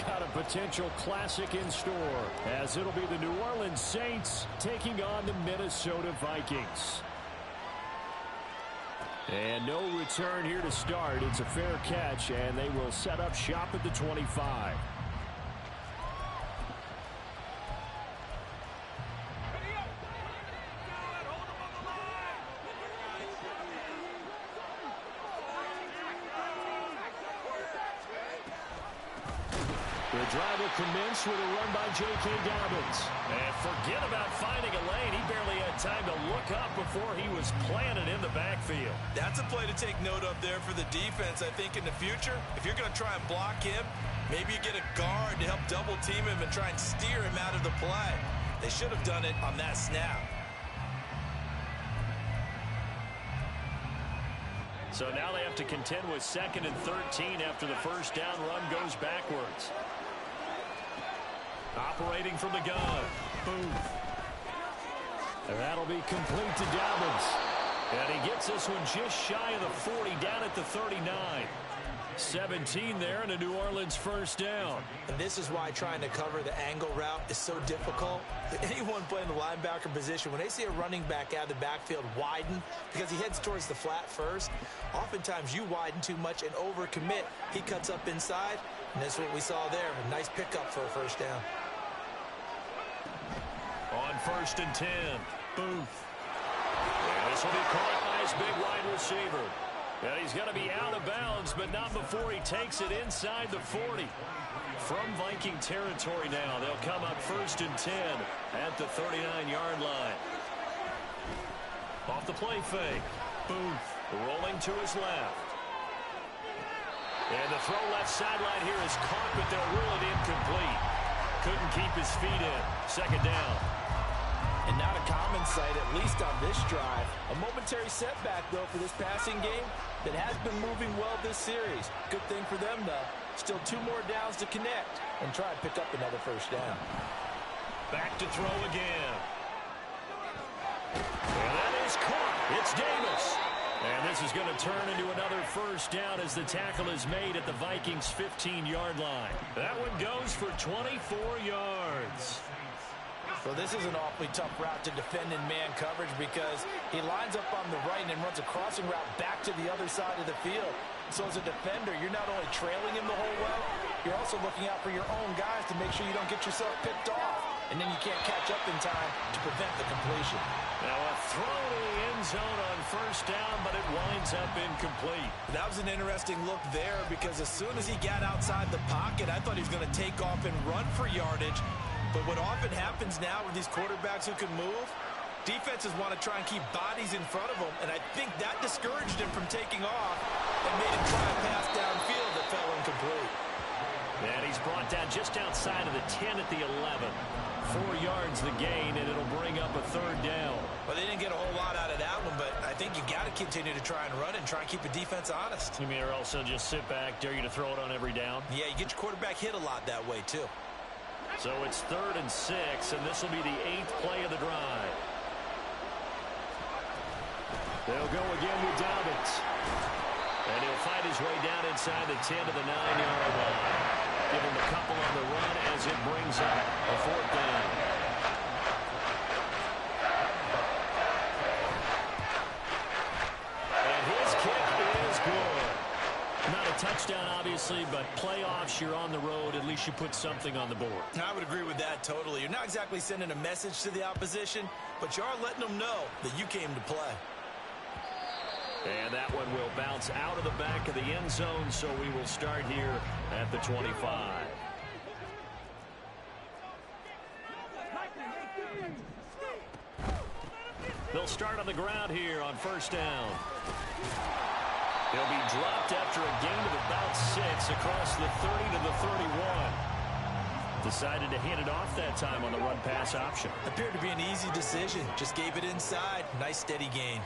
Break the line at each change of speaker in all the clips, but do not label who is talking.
got a potential classic in store, as it'll be the New Orleans Saints taking on the Minnesota Vikings. And no return here to start. It's a fair catch, and they will set up shop at the 25. The drive will commence with a run by J.K. Dobbins. And forget about finding a lane. He barely had time to look up before he was planted in the backfield.
That's a play to take note of there for the defense, I think, in the future. If you're going to try and block him, maybe you get a guard to help double team him and try and steer him out of the play. They should have done it on that snap.
So now they have to contend with 2nd and 13 after the first down run goes backwards. Operating from the gun. Booth. And that'll be complete to Dobbins. And he gets this one just shy of the 40, down at the 39. 17 there and a New Orleans first down.
And this is why trying to cover the angle route is so difficult. Anyone playing the linebacker position, when they see a running back out of the backfield widen because he heads towards the flat first, oftentimes you widen too much and overcommit. He cuts up inside, and that's what we saw there. A nice pickup for a first down.
On 1st and 10, Booth. And this will be caught by his big wide receiver. And he's going to be out of bounds, but not before he takes it inside the 40. From Viking territory now, they'll come up 1st and 10 at the 39-yard line. Off the play fake. Booth rolling to his left. And the throw left sideline here is caught, but they'll rule it incomplete. Couldn't keep his feet in. 2nd down.
And not a common sight, at least on this drive. A momentary setback, though, for this passing game that has been moving well this series. Good thing for them, though. Still 2 more downs to connect and try and pick up another first down.
Back to throw again. And that is caught. It's Davis. And this is going to turn into another first down as the tackle is made at the Vikings' 15-yard line. That one goes for 24 yards.
Well, this is an awfully tough route to defend in man coverage because he lines up on the right and then runs a crossing route back to the other side of the field. So as a defender, you're not only trailing him the whole way, you're also looking out for your own guys to make sure you don't get yourself picked off. And then you can't catch up in time to prevent the completion.
Now a throw to the end zone on first down, but it winds up incomplete.
That was an interesting look there because as soon as he got outside the pocket, I thought he was going to take off and run for yardage. But what often happens now with these quarterbacks who can move, defenses want to try and keep bodies in front of them, and I think that discouraged him from taking off and made him try a pass downfield that fell incomplete.
And he's brought down just outside of the 10 at the 11. 4 yards the gain, and it'll bring up a 3rd down.
Well, they didn't get a whole lot out of that one, but I think you got to continue to try and run and try and keep the defense honest.
You mean or also just sit back, dare you to throw it on every down?
Yeah, you get your quarterback hit a lot that way, too.
So it's 3rd and 6, and this will be the 8th play of the drive. They'll go again with Dobbins. And he'll find his way down inside the 10 to the 9-yard line. Give him a couple on the run as it brings up a 4th down. And his kick is good. Not a touchdown, obviously, but playoffs, you're on the road. At least you put something on the board.
I would agree with that totally. You're not exactly sending a message to the opposition, but you are letting them know that you came to play.
And that one will bounce out of the back of the end zone, so we will start here at the 25. They'll start on the ground here on first down. He'll be dropped after a gain of about 6 across the 30 to the 31. Decided to hand it off that time on the run-pass option.
Appeared to be an easy decision. Just gave it inside. Nice steady gain.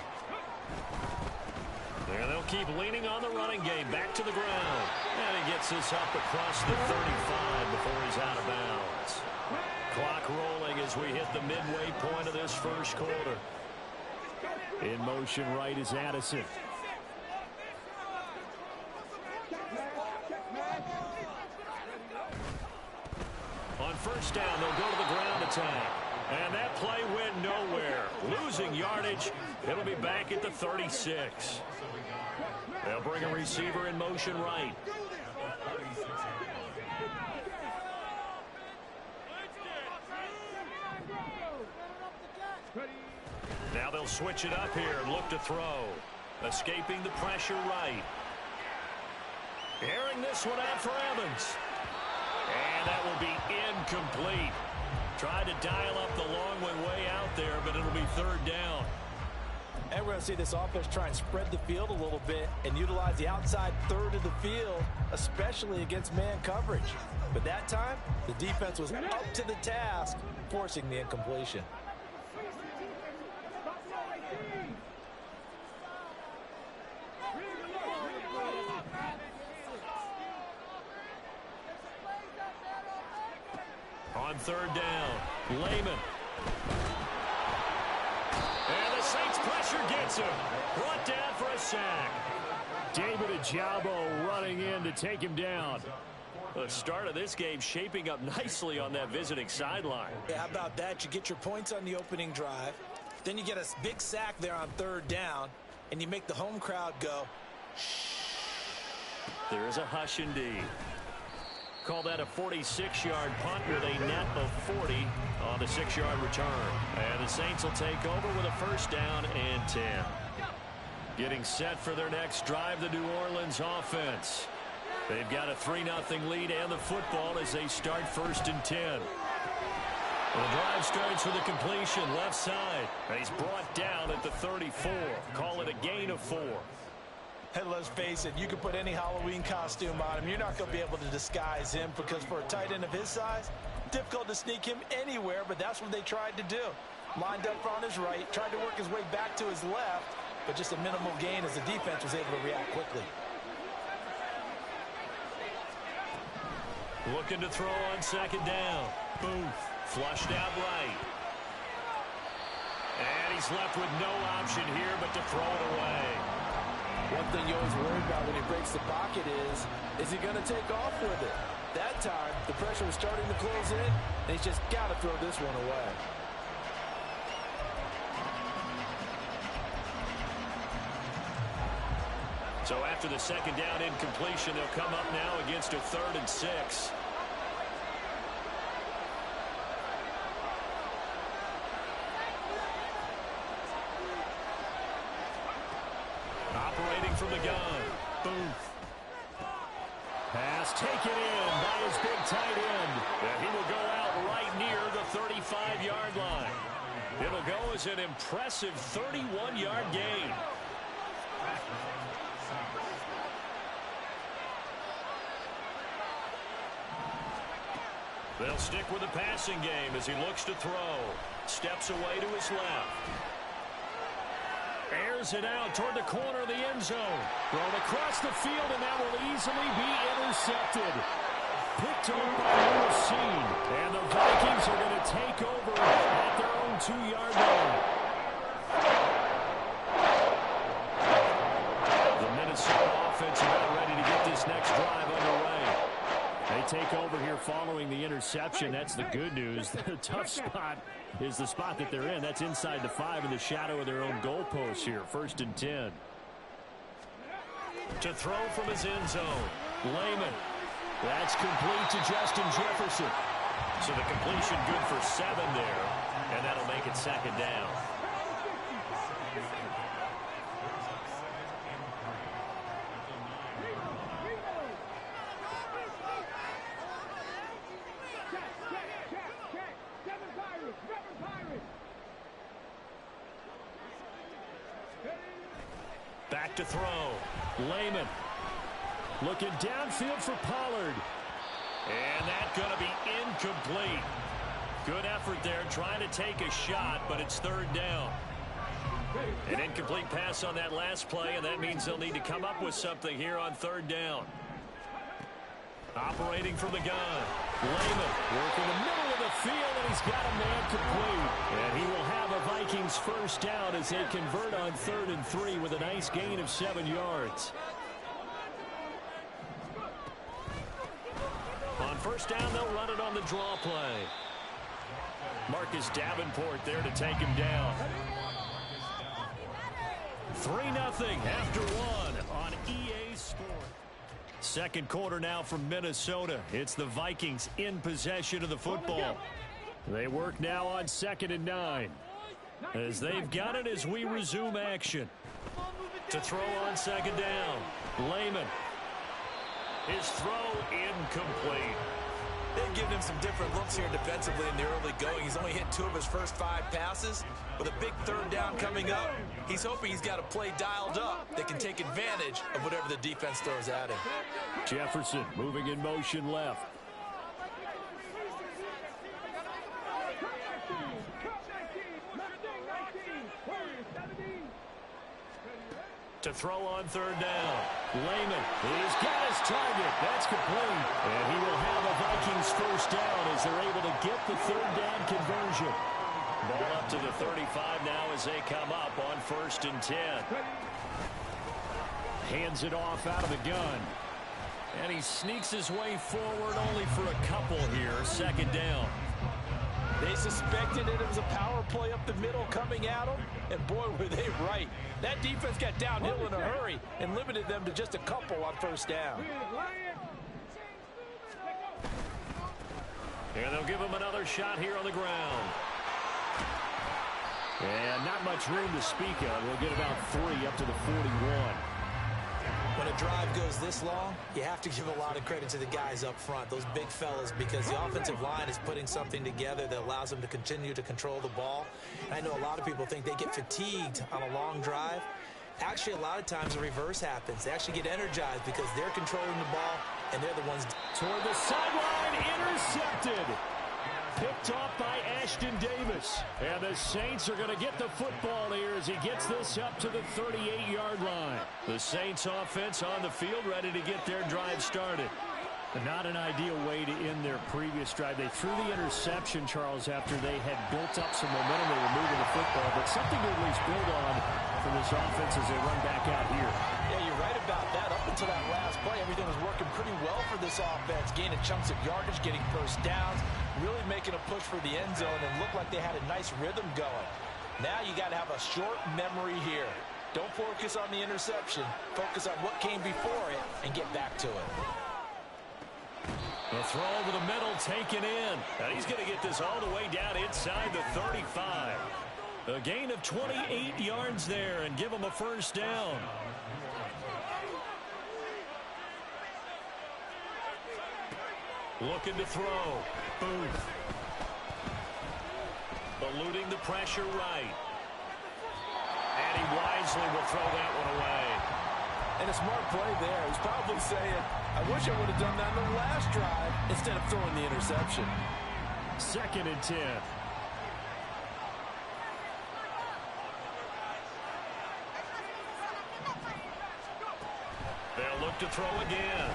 And they'll keep leaning on the running game. Back to the ground. And he gets this up across the 35 before he's out of bounds. Clock rolling as we hit the midway point of this first quarter. In motion right is Addison. On first down, they'll go to the ground attack. And that play went nowhere. Losing yardage. It'll be back at the 36. They'll bring a receiver in motion right. Now they'll switch it up here and look to throw. Escaping the pressure right. Airing this one out for Evans. And that will be incomplete. Tried to dial up the long way out there, but it'll be third down.
And we're going to see this offense try and spread the field a little bit and utilize the outside third of the field, especially against man coverage. But that time, the defense was up to the task, forcing the incompletion.
On third down, Lehman. And the Saints pressure gets him. Brought down for a sack. David Ajabo running in to take him down. The start of this game shaping up nicely on that visiting sideline.
Yeah, how about that? You get your points on the opening drive. Then you get a big sack there on third down. And you make the home crowd go, shh.
There is a hush indeed. Call that a 46-yard punt with a net of 40 on the 6-yard return. And the Saints will take over with a first down and 10. Getting set for their next drive, the New Orleans offense. They've got a 3-0 lead and the football as they start first and 10. Well, the drive starts with a completion left side. And he's brought down at the 34. Call it a gain of 4.
Hey, let's face it, you can put any Halloween costume on him. You're not going to be able to disguise him because for a tight end of his size, difficult to sneak him anywhere, but that's what they tried to do. Lined up on his right, tried to work his way back to his left, but just a minimal gain as the defense was able to react quickly.
Looking to throw on second down. Booth flushed out right. And he's left with no option here but to throw it away.
One thing you always worry about when he breaks the pocket is he going to take off with it? That time, the pressure was starting to close in, and he's just got to throw this one away.
So after the second down incompletion, they'll come up now against a 3rd and 6. Operating from the gun, Booth. Pass taken in by his big tight end. And he will go out right near the 35-yard line. It'll go as an impressive 31-yard gain. They'll stick with the passing game as he looks to throw. Steps away to his left. Airs it out toward the corner of the end zone. Thrown across the field, and that will easily be intercepted. Picked up by Racine. And the Vikings are going to take over at their own 2-yard line. The Minnesota offense about ready to get this next drive underway. They take over here following the interception. That's the good news. The tough spot is the spot that they're in. That's inside the 5 in the shadow of their own goalpost here. 1st and 10. To throw from his end zone. Lehman. That's complete to Justin Jefferson. So the completion good for 7 there. And that'll make it 2nd down. Back to throw. Lehman. Looking downfield for Pollard. And that's going to be incomplete. Good effort there trying to take a shot, but it's 3rd down. An incomplete pass on that last play, and that means they'll need to come up with something here on 3rd down. Operating from the gun. Lehman working the middle of the field, and he's got a man complete. And he will have a Vikings first down as they convert on 3rd and 3 with a nice gain of 7 yards. On On first down, they'll run it on the draw play. Marcus Davenport there to take him down. 3-0 after one on EA Sports. Second quarter now from Minnesota. It's the Vikings in possession of the football. They work now on 2nd and 9. As they've got it as we resume action. To throw on 2nd down. Lehman. His throw incomplete.
They've given him some different looks here defensively in the early going. He's only hit 2 of his first 5 passes. With a big 3rd down coming up, he's hoping he's got a play dialed up that can take advantage of whatever the defense throws at him.
Jefferson moving in motion left. To throw on 3rd down. Lehman, he's got his target. That's complete. And he will have a Vikings first down as they're able to get the 3rd down conversion. Ball up to the 35 now as they come up on 1st and 10. Hands it off out of the gun. And he sneaks his way forward only for a couple here. 2nd down.
They suspected that it was a power play up the middle coming at them, and boy, were they right. That defense got downhill in a hurry and limited them to just a couple on 1st down.
And they'll give him another shot here on the ground. And not much room to speak of. We'll get about 3 up to the 41.
When a drive goes this long, you have to give a lot of credit to the guys up front, those big fellas, because the offensive line is putting something together that allows them to continue to control the ball. And I know a lot of people think they get fatigued on a long drive. Actually, a lot of times the reverse happens. They actually get energized because they're controlling the ball, and they're the ones.
Toward the sideline, intercepted. Picked off by Ashton Davis. And the Saints are going to get the football here as he gets this up to the 38-yard line. The Saints offense on the field ready to get their drive started. Not an ideal way to end their previous drive. They threw the interception, Charles, after they had built up some momentum. They were moving the football, but something to at least build on for this offense as they run back out here.
Yeah, you're right about that. Up until that last play, everything was working pretty well for this offense, gaining chunks of yardage, getting first downs, really making a push for the end zone, and looked like they had a nice rhythm going. Now you got to have a short memory here. Don't focus on the interception. Focus on what came before it and get back to it.
The throw over the middle taken in. And he's going to get this all the way down inside the 35. A gain of 28 yards there and give him a first down. Looking to throw. Booth. Eluding the pressure right. And he wisely will throw that one away.
And a smart play there. He's probably saying, I wish I would have done that in the last drive instead of throwing the interception.
2nd and 10. They'll look to throw again.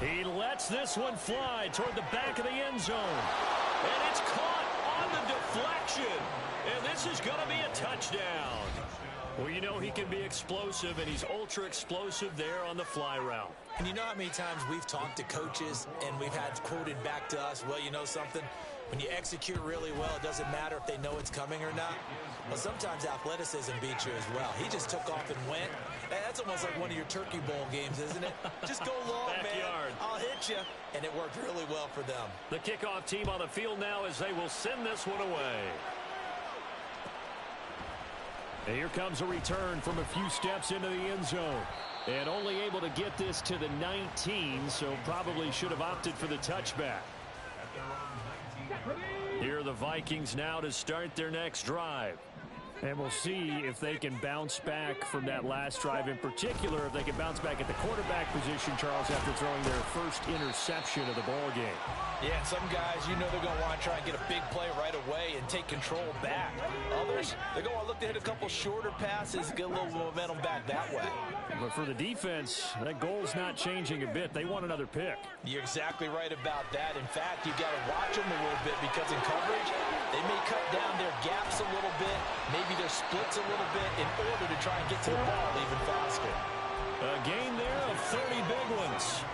He lets this one fly toward the back of the end zone. And it's caught on the deflection. And this is going to be a touchdown. Well, you know he can be explosive, and he's ultra-explosive there on the fly route.
And you know how many times we've talked to coaches, and we've had quoted back to us, well, you know something? When you execute really well, it doesn't matter if they know it's coming or not. Well, sometimes athleticism beats you as well. He just took off and went. That's almost like one of your Turkey Bowl games, isn't it? Just go long, man. I'll hit you. And it worked really well for them.
The kickoff team on the field now as they will send this one away. And here comes a return from a few steps into the end zone. And only able to get this to the 19, so probably should have opted for the touchback. Here are the Vikings now to start their next drive. And we'll see if they can bounce back from that last drive, in particular if they can bounce back at the quarterback position, Charles, after throwing their first interception of the ball game.
Yeah, and some guys, you know they're going to want to try and get a big play right away and take control back. Others, they're going to look to hit a couple shorter passes, get a little momentum back that way.
But for the defense, that goal's not changing a bit. They want another pick.
You're exactly right about that. In fact, you've got to watch them a little bit because in coverage, they may cut down their gaps a little bit, maybe their splits a little bit in order to try and get to the ball even faster.
A gain there of 30 big ones.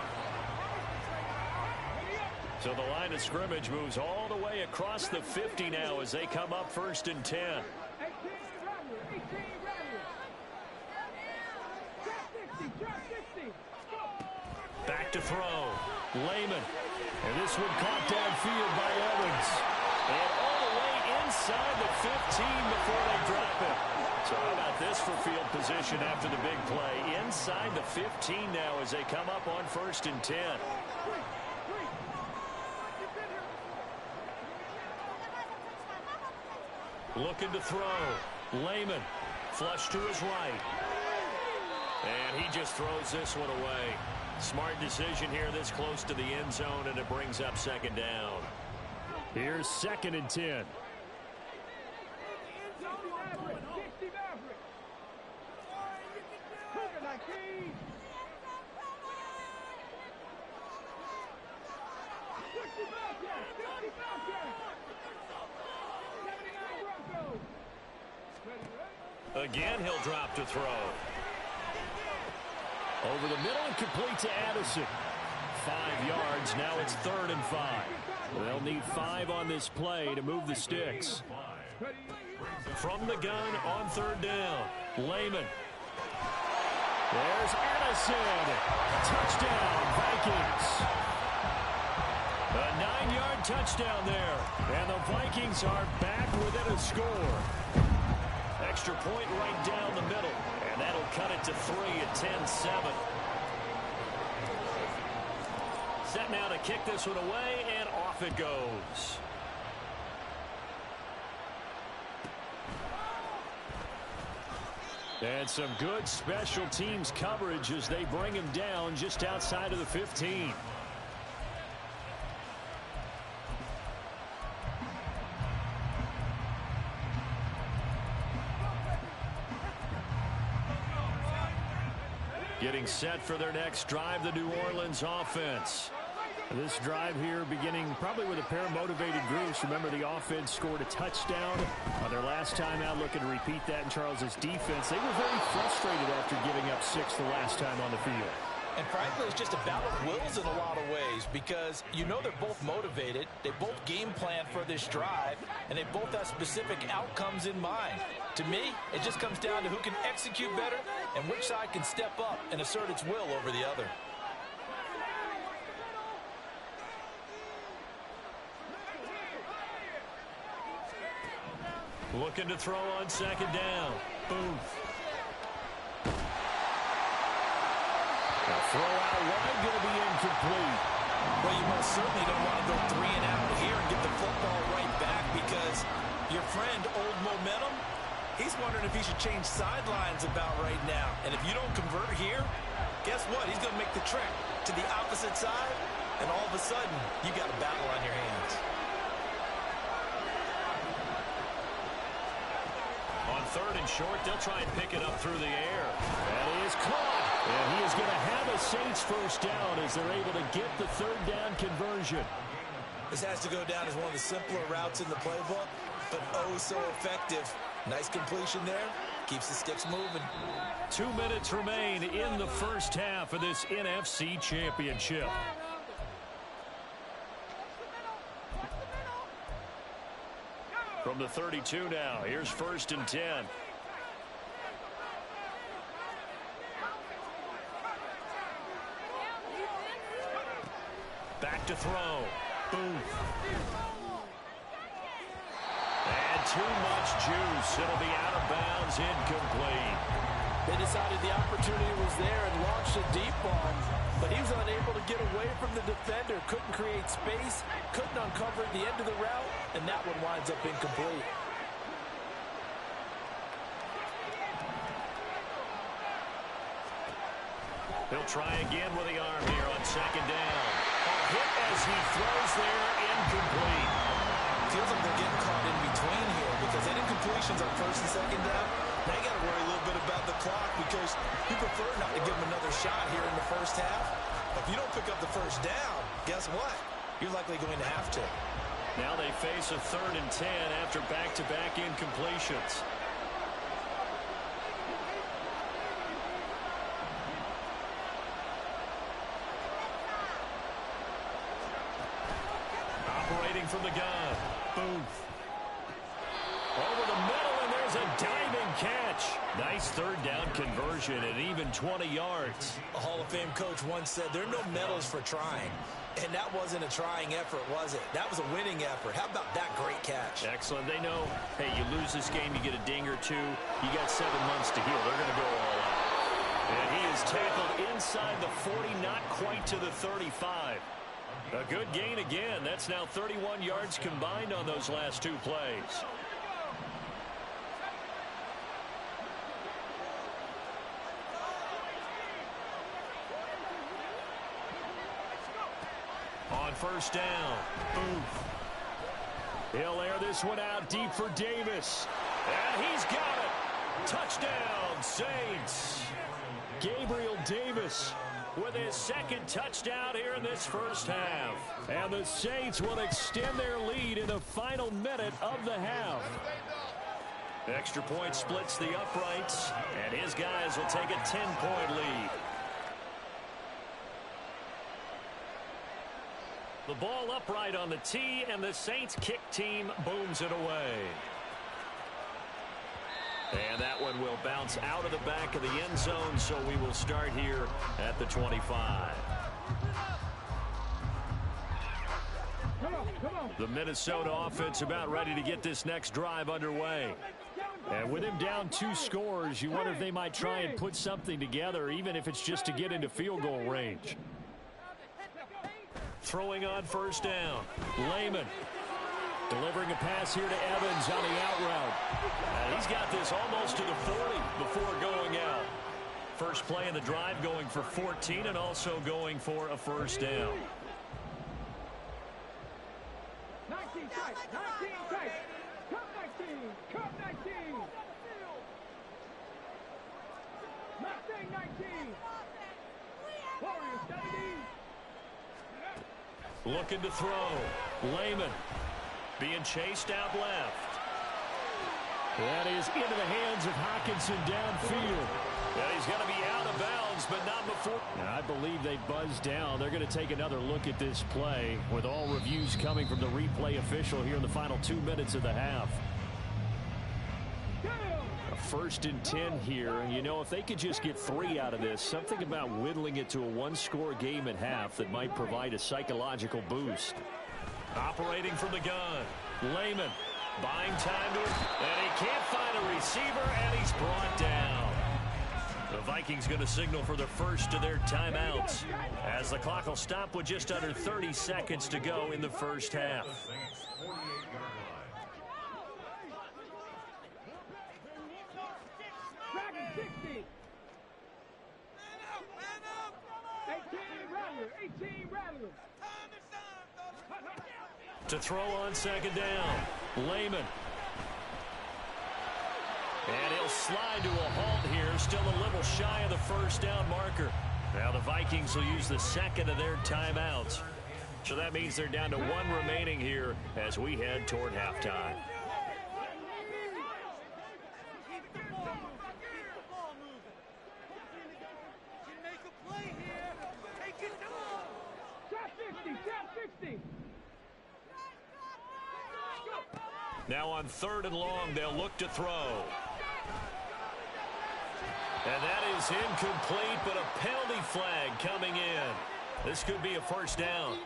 So the line of scrimmage moves all the way across the 50 now as they come up 1st and 10. Back to throw. Lehman. And this one caught downfield by Evans. And all the way inside the 15 before they drop it. So how about this for field position after the big play? Inside the 15 now as they come up on 1st and 10. Looking to throw. Lehman. Flush to his right. And he just throws this one away. Smart decision here this close to the end zone, and it brings up 2nd down. Here's 2nd and 10. Again, he'll drop to throw. Over the middle and complete to Addison. 5 yards. Now it's 3rd and 5. They'll need 5 on this play to move the sticks. From the gun on 3rd down. Lehman. There's Addison. Touchdown, Vikings. A 9-yard touchdown there. And the Vikings are back within a score. Extra point right down the middle. And that'll cut it to 3 at 10-7. Set now to kick this one away, and off it goes. And some good special teams coverage as they bring him down just outside of the 15. Getting set for their next drive, the New Orleans offense. This drive here beginning probably with a pair of motivated groups. Remember, the offense scored a touchdown on their last time out. Looking to repeat that in Charles's defense. They were very frustrated after giving up 6 the last time on the field.
And frankly, it's just a battle of wills in a lot of ways because you know they're both motivated. They both game plan for this drive, and they both have specific outcomes in mind. To me, it just comes down to who can execute better and which side can step up and assert its will over the other.
Looking to throw on 2nd down. Booth. Throw out wide, going to be incomplete.
Well, you most certainly don't want to go 3 and out here and get the football right back because your friend, Old Momentum, he's wondering if he should change sidelines about right now. And if you don't convert here, guess what? He's going to make the trek to the opposite side, and all of a sudden, you got a battle on your hands.
On 3rd and short, they'll try and pick it up through the air. That is caught. And he is going to have a Saints first down as they're able to get the 3rd down conversion.
This has to go down as one of the simpler routes in the playbook, but oh so effective. Nice completion there. Keeps the sticks moving.
2 minutes remain in the first half of this NFC Championship. From the 32 now, here's 1st and 10. Back to throw. Booth. And too much juice. It'll be out of bounds, incomplete.
They decided the opportunity was there and launched a deep ball, but he was unable to get away from the defender. Couldn't create space, couldn't uncover the end of the route, and that one winds up incomplete.
He'll try again with the arm here on 2nd down. Hit as he throws there, incomplete.
Feels like they're getting caught in between here because any incompletions on 1st and 2nd down, now you got to worry a little bit about the clock because you prefer not to give them another shot here in the first half. If you don't pick up the first down, guess what? You're likely going to have to.
Now they face a 3rd and 10 after back-to-back incompletions. Operating from the gun, Booth. Over the middle, and there's a diving catch. Nice third down conversion at even 20 yards.
A Hall of Fame coach once said there are no medals for trying. And that wasn't a trying effort, was it? That was a winning effort. How about that great catch?
Excellent. They know, hey, you lose this game, you get a ding or two. You got 7 months to heal. They're going to go all out. And he is tackled inside the 40, not quite to the 35. A good gain again. That's now 31 yards combined on those last 2 plays. On first down, Booth. He'll air this one out deep for Davis. And he's got it. Touchdown, Saints. Gabriel Davis with his second touchdown here in this first half. And the Saints will extend their lead in the final minute of the half. Extra point splits the uprights, and his guys will take a 10-point lead. The ball upright on the tee, and the Saints kick team booms it away. And that one will bounce out of the back of the end zone, so we will start here at the 25. The Minnesota offense about ready to get this next drive underway. And with him down 2 scores, you wonder if they might try and put something together, even if it's just to get into field goal range. Throwing on first down, Lehman. Delivering a pass here to Evans on the out route. And he's got this almost to the 40 before going out. First play of the drive going for 14 and also going for a first down.
19 tight, 19 tight. Cut 19, cut 19. Mustang 19. Warriors 70.
Looking to throw. Lehman being chased out left. That is into the hands of Hockenson downfield. And he's going to be out of bounds, but not before. And I believe they buzzed down. They're going to take another look at this play with all reviews coming from the replay official here in the final 2 minutes of the half. A 1st and 10 here, and you know, if they could just get 3 out of this, something about whittling it to a 1-score game at half that might provide a psychological boost. Operating from the gun, Lehman buying time to it, and he can't find a receiver, and he's brought down. The Vikings going to signal for the first of their timeouts as the clock will stop with just under 30 seconds to go in the first half.
Dragon 60. 18 Rattler.
To throw on second down, Lehman. And he'll slide to a halt here, still a little shy of the first down marker. Now the Vikings will use the second of their timeouts. So that means they're down to 1 remaining here as we head toward halftime. Now on 3rd and long, they'll look to throw. And that is incomplete, but a penalty flag coming in. This could be a first down.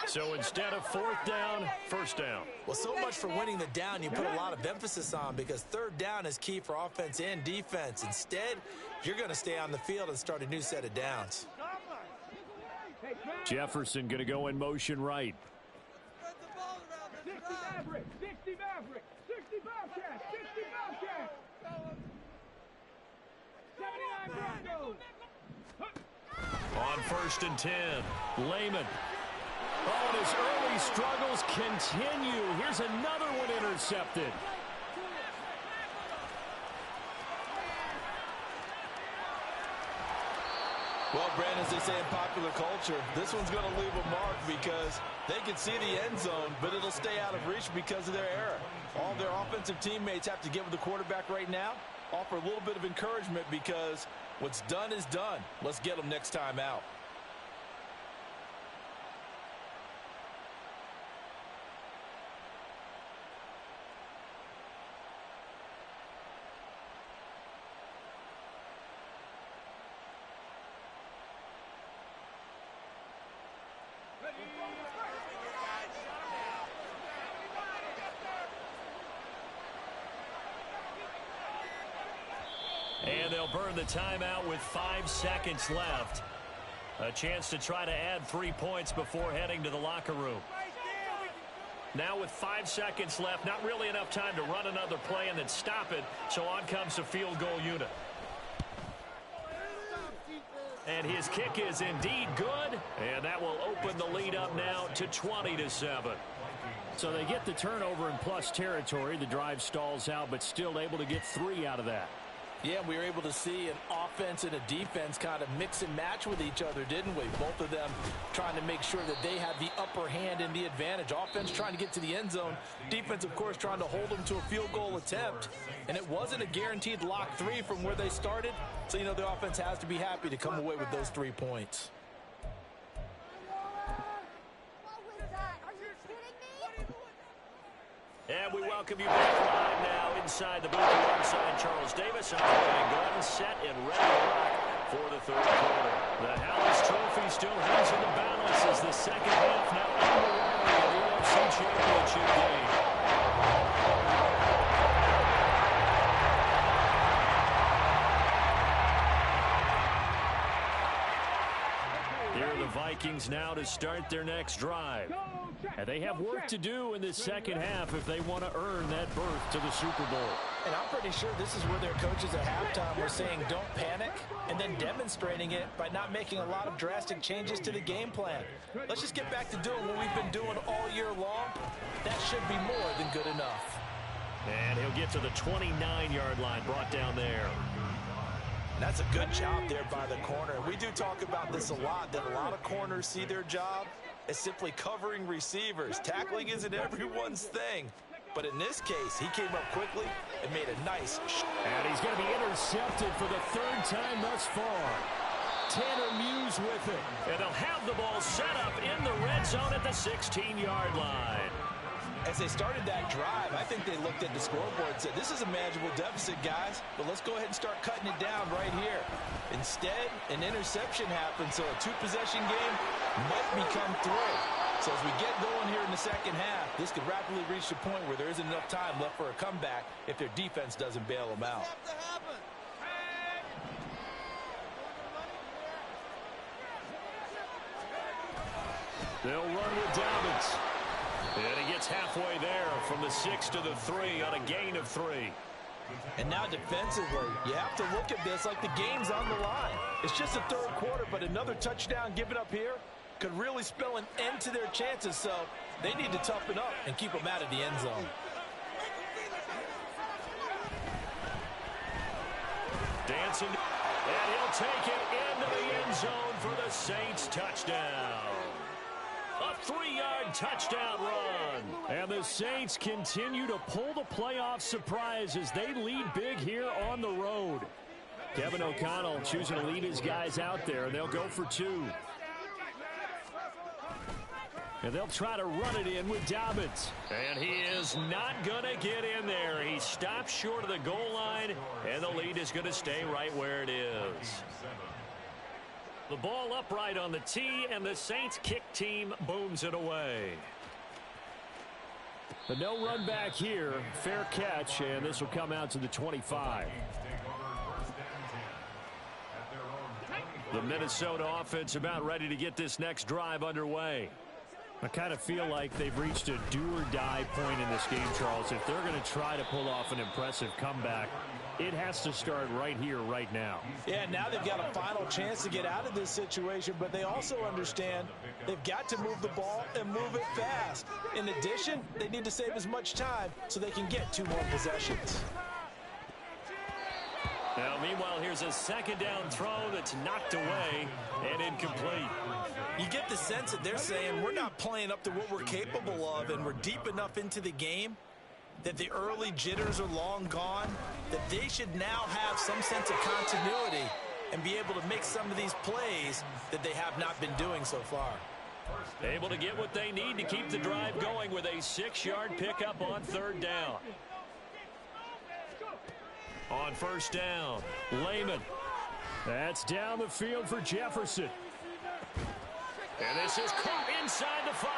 So instead of 4th down, first down.
Well, so much for winning the down you put a lot of emphasis on, because 3rd down is key for offense and defense. Instead, you're going to stay on the field and start a new set of downs.
Jefferson going to go in motion right.
60 Maverick, 60 Maverick, 60 Bobcat, 60 Bobcat. 79 Broncos.
On 1st and 10, Lehman. Oh, and his early struggles continue. Here's another one intercepted.
Well, Brandon, as they say in popular culture, this one's going to leave a mark because they can see the end zone, but it'll stay out of reach because of their error. All their offensive teammates have to get with the quarterback right now, offer a little bit of encouragement, because what's done is done. Let's get them next time out.
And they'll burn the timeout with 5 seconds left. A chance to try to add 3 points before heading to the locker room. Now with 5 seconds left, not really enough time to run another play and then stop it. So on comes the field goal unit. And his kick is indeed good. And that will open the lead up now to 20-7. So they get the turnover in plus territory. The drive stalls out, but still able to get 3 out of that.
Yeah, we were able to see an offense and a defense kind of mix and match with each other, didn't we? Both of them trying to make sure that they had the upper hand and the advantage. Offense trying to get to the end zone. Defense, of course, trying to hold them to a field goal attempt. And it wasn't a guaranteed lock 3 from where they started. So, you know, the offense has to be happy to come away with those 3 points.
And we welcome you back live now inside the booth alongside Charles Davis. I'm Ryan Gordon, set and ready to rock for the third quarter. The Hallis Trophy still hangs in the balance as the second half now underway in the NFC Championship game. Here are the Vikings now to start their next drive. And they have work to do in this second half if they want to earn that berth to the Super Bowl.
And I'm pretty sure this is where their coaches at halftime were saying don't panic, and then demonstrating it by not making a lot of drastic changes to the game plan. Let's just get back to doing what we've been doing all year long. That should be more than good enough.
And he'll get to the 29-yard line, brought down there.
And that's a good job there by the corner. We do talk about this a lot, that a lot of corners see their job as simply covering receivers. Tackling isn't everyone's thing. But in this case, he came up quickly and made a nice shot.
And he's going to be intercepted for the 3rd time thus far. Tanner Muse with it. And they'll have the ball set up in the red zone at the 16-yard line.
As they started that drive, I think they looked at the scoreboard and said, this is a manageable deficit, guys, but let's go ahead and start cutting it down right here. Instead, an interception happened, so a 2-possession game might become 3. So as we get going here in the second half, this could rapidly reach the point where there isn't enough time left for a comeback if their defense doesn't bail them out.
They'll run with Dobbins. And he gets halfway there from the 6 to the 3 on a gain of 3.
And now defensively, you have to look at this like the game's on the line. It's just the 3rd quarter, but another touchdown given up here could really spell an end to their chances, so they need to toughen up and keep them out of the end zone.
Dancing, and he'll take it into the end zone for the Saints touchdown. A 3-yard touchdown run. And the Saints continue to pull the playoff surprise as they lead big here on the road. Kevin O'Connell choosing to lead his guys out there, and they'll go for 2. And they'll try to run it in with Dobbins. And he is not going to get in there. He stops short of the goal line, and the lead is going to stay right where it is. The ball upright on the tee, and the Saints kick team booms it away. But no run back here. Fair catch, and this will come out to the 25. The Minnesota offense about ready to get this next drive underway. I kind of feel like they've reached a do-or-die point in this game, Charles. If they're going to try to pull off an impressive comeback, it has to start right here, right now.
Yeah, now they've got a final chance to get out of this situation, but they also understand they've got to move the ball and move it fast. In addition, they need to save as much time so they can get 2 more possessions.
Now, meanwhile, here's a second down throw that's knocked away and incomplete.
You get the sense that they're saying we're not playing up to what we're capable of, and we're deep enough into the game that the early jitters are long gone, that they should now have some sense of continuity and be able to make some of these plays that they have not been doing so far.
Able to get what they need to keep the drive going with a 6-yard pickup on 3rd down. On 1st down, Lehman. That's down the field for Jefferson. And this is caught inside the 5.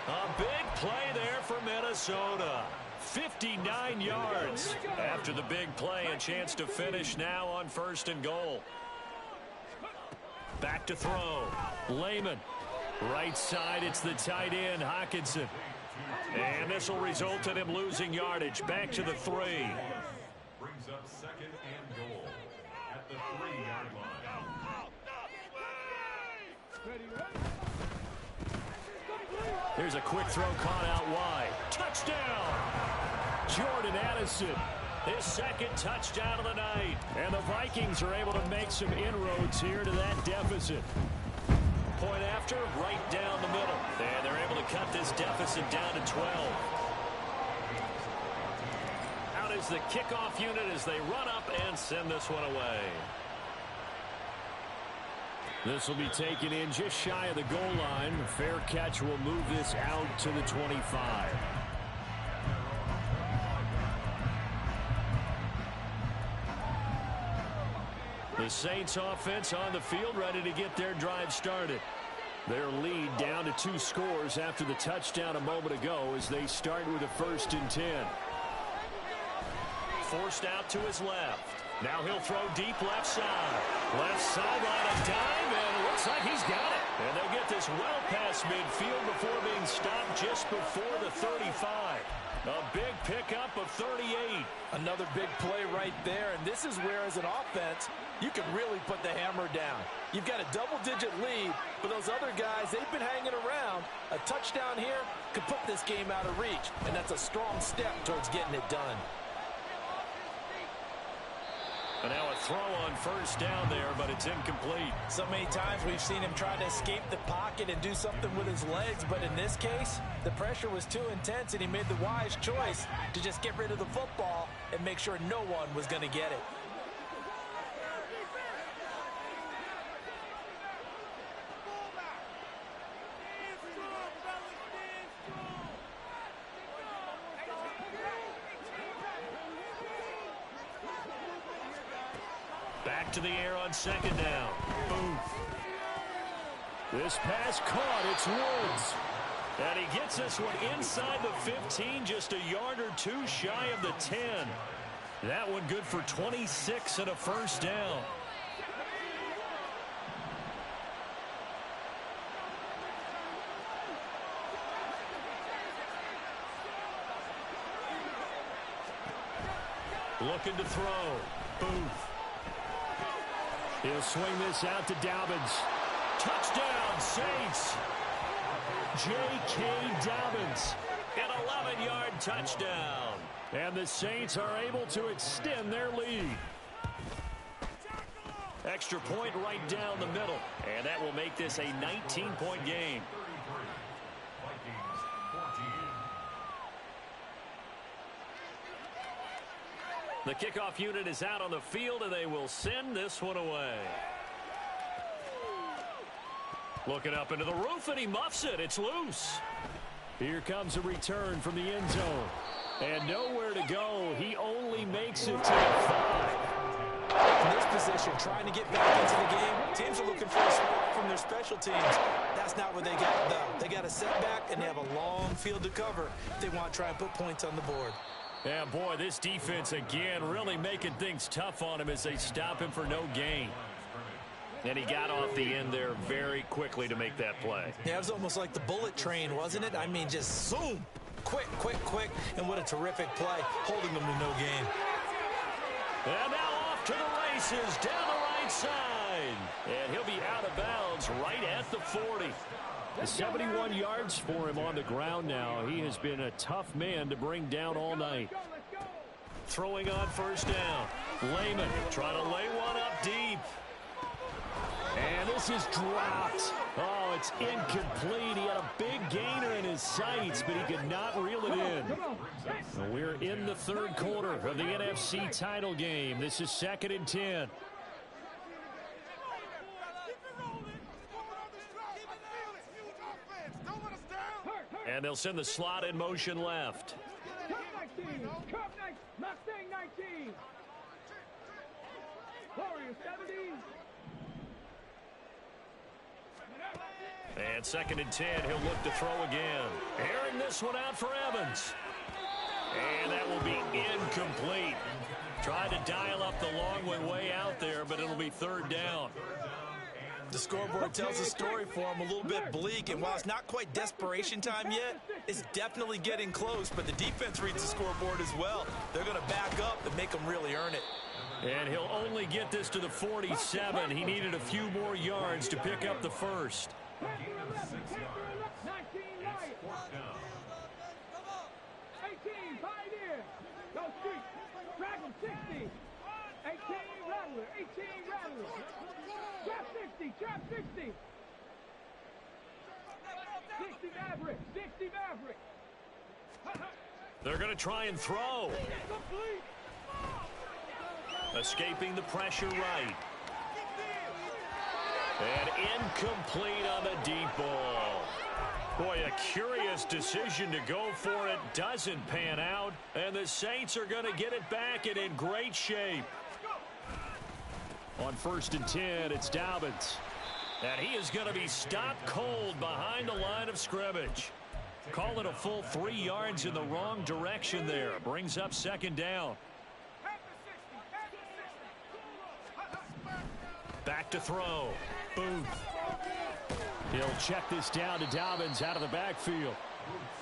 A big play there for Minnesota. 59 yards. After the big play, a chance to finish now on 1st and goal. Back to throw. Lehman. Right side, it's the tight end, Hockenson. And this will result in him losing yardage. Back to the 3.
Brings up 2nd and goal at the 3-yard line.
Here's a quick throw caught out wide. Touchdown! Jordan Addison, his 2nd touchdown of the night. And the Vikings are able to make some inroads here to that deficit. Point after, right down the middle. And they're able to cut this deficit down to 12. Out is the kickoff unit as they run up and send this one away. This will be taken in just shy of the goal line. Fair catch will move this out to the 25. The Saints offense on the field, ready to get their drive started. Their lead down to 2 scores after the touchdown a moment ago as they start with a 1st and 10. Forced out to his left. Now he'll throw deep left side. Left sideline, a dive, and it looks like he's got it. And they'll get this well past midfield before being stopped just before the 35. A big pickup of 38.
Another big play right there, and this is where, as an offense, you can really put the hammer down. You've got a double-digit lead, but those other guys, they've been hanging around. A touchdown here could put this game out of reach, and that's a strong step towards getting it done.
And now a throw on 1st down there, but it's incomplete.
So many times we've seen him try to escape the pocket and do something with his legs, but in this case, the pressure was too intense, and he made the wise choice to just get rid of the football and make sure no one was going to get it.
Back to the air on 2nd down. Booth. This pass caught. It's Woods. And he gets this one inside the 15, just a yard or 2 shy of the 10. That one good for 26 and a 1st down. Looking to throw. Booth. He'll swing this out to Dobbins. Touchdown, Saints. J.K. Dobbins. An 11-yard touchdown. And the Saints are able to extend their lead. Extra point right down the middle. And that will make this a 19-point game. The kickoff unit is out on the field, and they will send this one away. Looking up into the roof, and he muffs it. It's loose. Here comes a return from the end zone. And nowhere to go. He only makes it to the 5.
In this position, trying to get back into the game, teams are looking for a spark from their special teams. That's not where they got, though. They got a setback, and they have a long field to cover if they want to try and put points on the board.
Yeah, boy, this defense again really making things tough on him as they stop him for no gain. And he got off the end there very quickly to make that play.
Yeah, it was almost like the bullet train, wasn't it? I mean, just zoom. Quick, quick, quick. And what a terrific play, holding them to no gain.
And now off to the races down the right side. And he'll be out of bounds right at the 40. 71 yards for him on the ground now. He has been a tough man to bring down all night. Throwing on 1st down. Lehman trying to lay one up deep. And this is dropped. Oh, it's incomplete. He had a big gainer in his sights, but he could not reel it in. We're in the 3rd quarter of the NFC title game. This is 2nd and 10. And they'll send the slot in motion left.
Mustang 19. Warrior 70.
And 2nd and 10, he'll look to throw again. Airing this one out for Evans. And that will be incomplete. Tried to dial up the long way out there, but it'll be 3rd down.
The scoreboard tells a story for him, a little bit bleak, and while it's not quite desperation time yet, it's definitely getting close, but the defense reads the scoreboard as well. They're going to back up and make them really earn it.
And he'll only get this to the 47. He needed a few more yards to pick up the first.
19 right. 18, Pioneer. Go street. Dragon 60. 18, Rattler. 18, Rattler. Trap 60. Trap 60. 60, Maverick. 60, Maverick.
They're going to try and throw. Escaping the pressure right. And incomplete on the deep ball. Boy, a curious decision to go for it. Doesn't pan out. And the Saints are going to get it back and in great shape. On 1st and 10, it's Dobbins. And he is going to be stopped cold behind the line of scrimmage. Call it a full 3 yards in the wrong direction there. Brings up 2nd down. Back to throw. Booth. He'll check this down to Dobbins out of the backfield.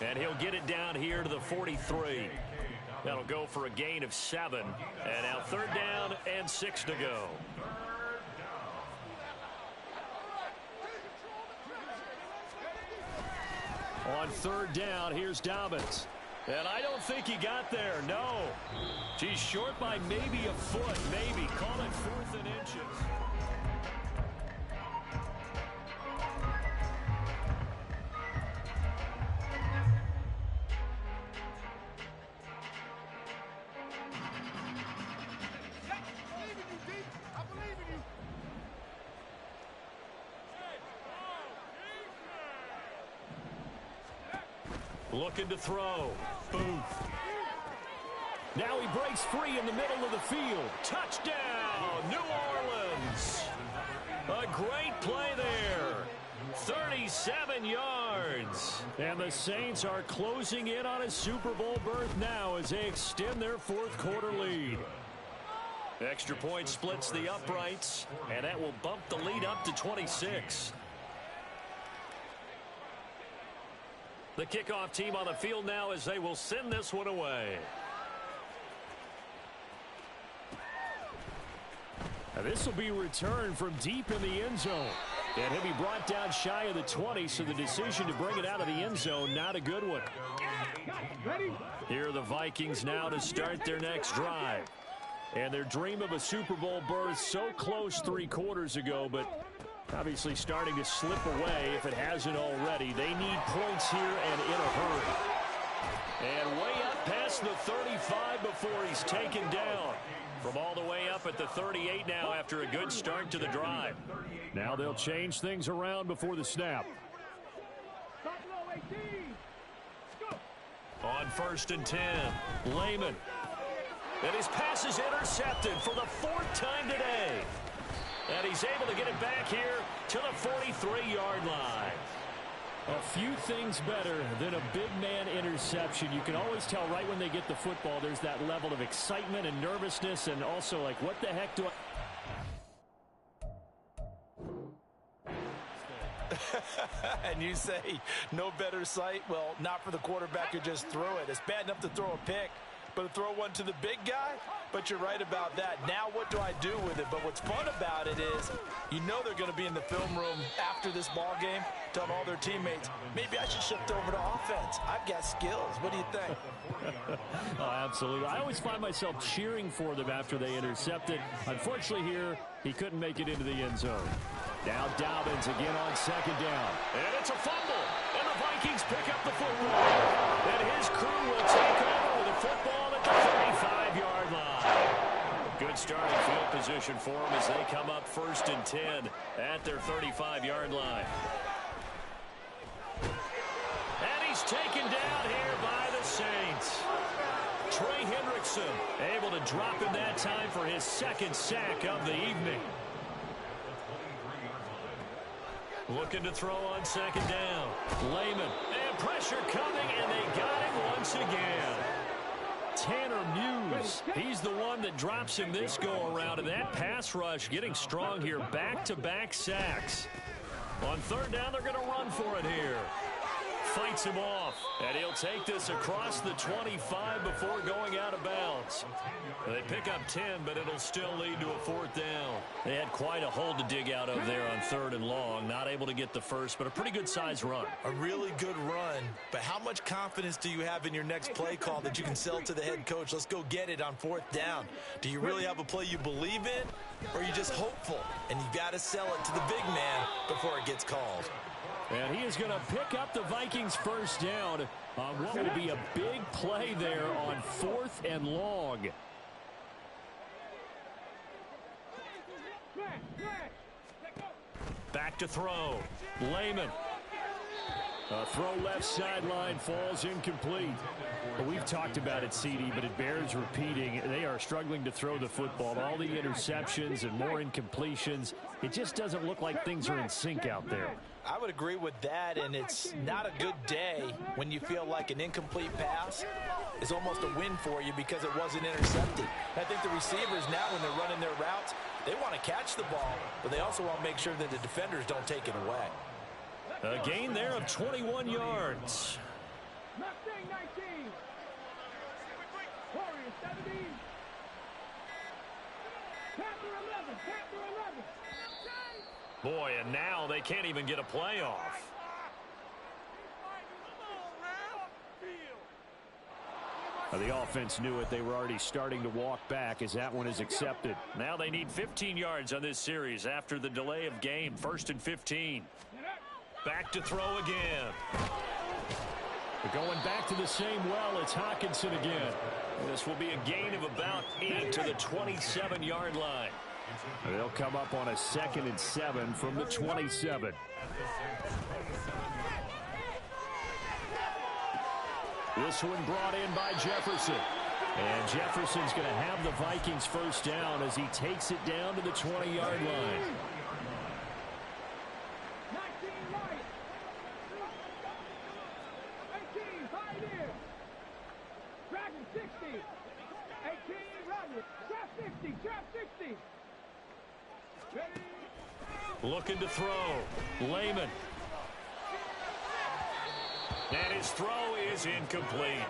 And he'll get it down here to the 43. That'll go for a gain of 7. And now 3rd down and 6 to go. On 3rd down, here's Dobbins. And I don't think he got there, no. He's short by maybe a foot, maybe. Call it 4th and inches. Looking to throw. Booth. Now he breaks free in the middle of the field. Touchdown, New Orleans. A great play there. 37 yards. And the Saints are closing in on a Super Bowl berth now as they extend their 4th quarter lead. Extra point splits the uprights, and that will bump the lead up to 26. The kickoff team on the field now as they will send this one away. Now this will be returned from deep in the end zone. And he'll be brought down shy of the 20, so the decision to bring it out of the end zone, not a good one. Here are the Vikings now to start their next drive. And their dream of a Super Bowl berth so close 3 quarters ago, but obviously starting to slip away if it hasn't already. They need points here and in a hurry. And way up past the 35 before he's taken down. From all the way up at the 38 now after a good start to the drive. Now they'll change things around before the snap. On 1st and 10, Lehman. And his pass is intercepted for the 4th time today. And he's able to get it back here to the 43-yard line. A few things better than a big man interception. You can always tell right when they get the football, there's that level of excitement and nervousness, and also like, what the heck do I...
And you say, no better sight? Well, not for the quarterback who just threw it. It's bad enough to throw a pick, but to throw one to the big guy? But you're right about that. Now what do I do with it? But what's fun about it is, you know they're going to be in the film room after this ball game, telling all their teammates, maybe I should shift over to offense. I've got skills. What do you think?
Oh, absolutely. I always find myself cheering for them after they intercept it. Unfortunately here, he couldn't make it into the end zone. Now Dobbins again on 2nd down. And it's a fumble. And the Vikings pick up the football. And his crew will take over with the football at the 35-yard line. Good starting field position for them as they come up 1st and 10 at their 35-yard line. And he's taken down here by the Saints. Trey Hendrickson able to drop him that time for his 2nd sack of the evening. Looking to throw on second down. Lehman. And pressure coming, and they got him once again. Tanner Muse, he's the one that drops him this go-around, and that pass rush getting strong here. Back-to-back sacks. On third down, they're going to run for it here. Fights him off, and he'll take this across the 25 before going out of bounds. They pick up 10, but it'll still lead to a fourth down. They had quite a hole to dig out of there on third and long. Not able to get the first, but a pretty good-sized run.
A really good run, but how much confidence do you have in your next play call that you can sell to the head coach? Let's go get it on fourth down. Do you really have a play you believe in, or are you just hopeful? And you got to sell it to the big man before it gets called.
And he is going to pick up the Vikings first down on what will be a big play there on fourth and long. Back to throw. Lehman. A throw left sideline, falls incomplete. Well, we've talked about it, CD, but it bears repeating. They are struggling to throw the football. All the interceptions and more incompletions. It just doesn't look like things are in sync out there.
I would agree with that, and it's not a good day when you feel like an incomplete pass is almost a win for you because it wasn't intercepted. I think the receivers now, when they're running their routes, they want to catch the ball, but they also want to make sure that the defenders don't take it away.
A gain there of 21 yards.
Mustang 19. Warriors 17. Panther 11. Panther 11.
Boy, and now they can't even get a play off. The offense knew it. They were already starting to walk back as that one is accepted. Now they need 15 yards on this series after the delay of game. 1st and 15. Back to throw again. They're going back to the same well. It's Hawkinson again. This will be a gain of about 8 to the 27-yard line. They'll come up on a 2nd and 7 from the 27. This one brought in by Jefferson. And Jefferson's going to have the Vikings first down as he takes it down to the 20-yard line.
19 right. 18 Pioneer. Dragon 60. 18 Rabbit. Trap 60. Trap 60. Ready.
Looking to throw. Lehman. And his throw is incomplete.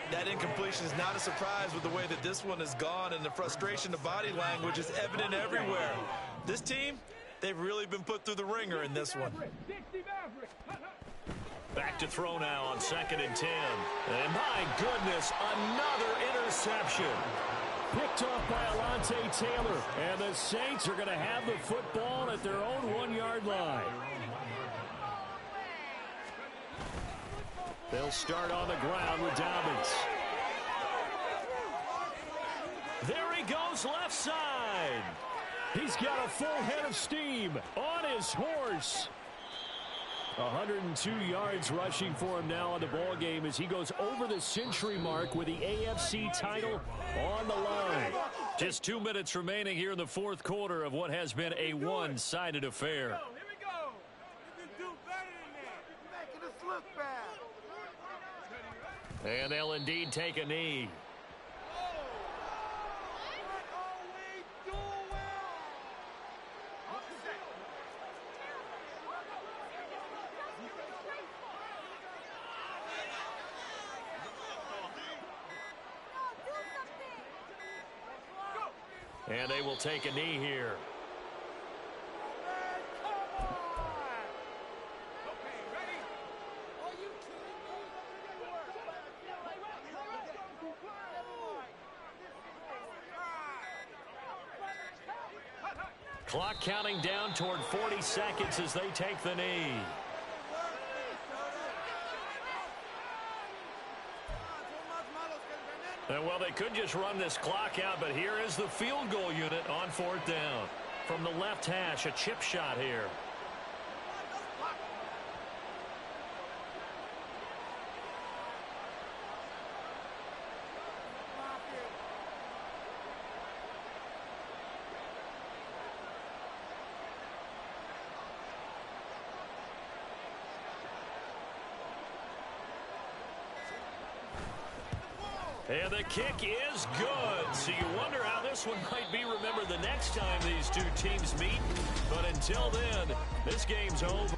That incompletion is not a surprise with the way that this one has gone, and the frustration of body language is evident everywhere. This team, they've really been put through the ringer in this one.
60 Maverick.
Back to throw now on 2nd and 10. And my goodness, another interception. Picked off by Alontae Taylor. And the Saints are going to have the football at their own 1-yard line. They'll start on the ground with Dobbins. There he goes left side. He's got a full head of steam on his horse. 102 yards rushing for him now on the ball game as he goes over the century mark with the AFC title on the line. Just 2 minutes remaining here in the fourth quarter of what has been a one-sided affair.
Here we go. You can do better than that. You're making us look bad.
And they'll indeed take a knee. And they will take a knee here. Clock counting down toward 40 seconds as they take the knee. And well, they could just run this clock out, but here is the field goal unit on 4th down. From the left hash, a chip shot here. And the kick is good. So you wonder how this one might be remembered the next time these two teams meet. But until then, this game's over.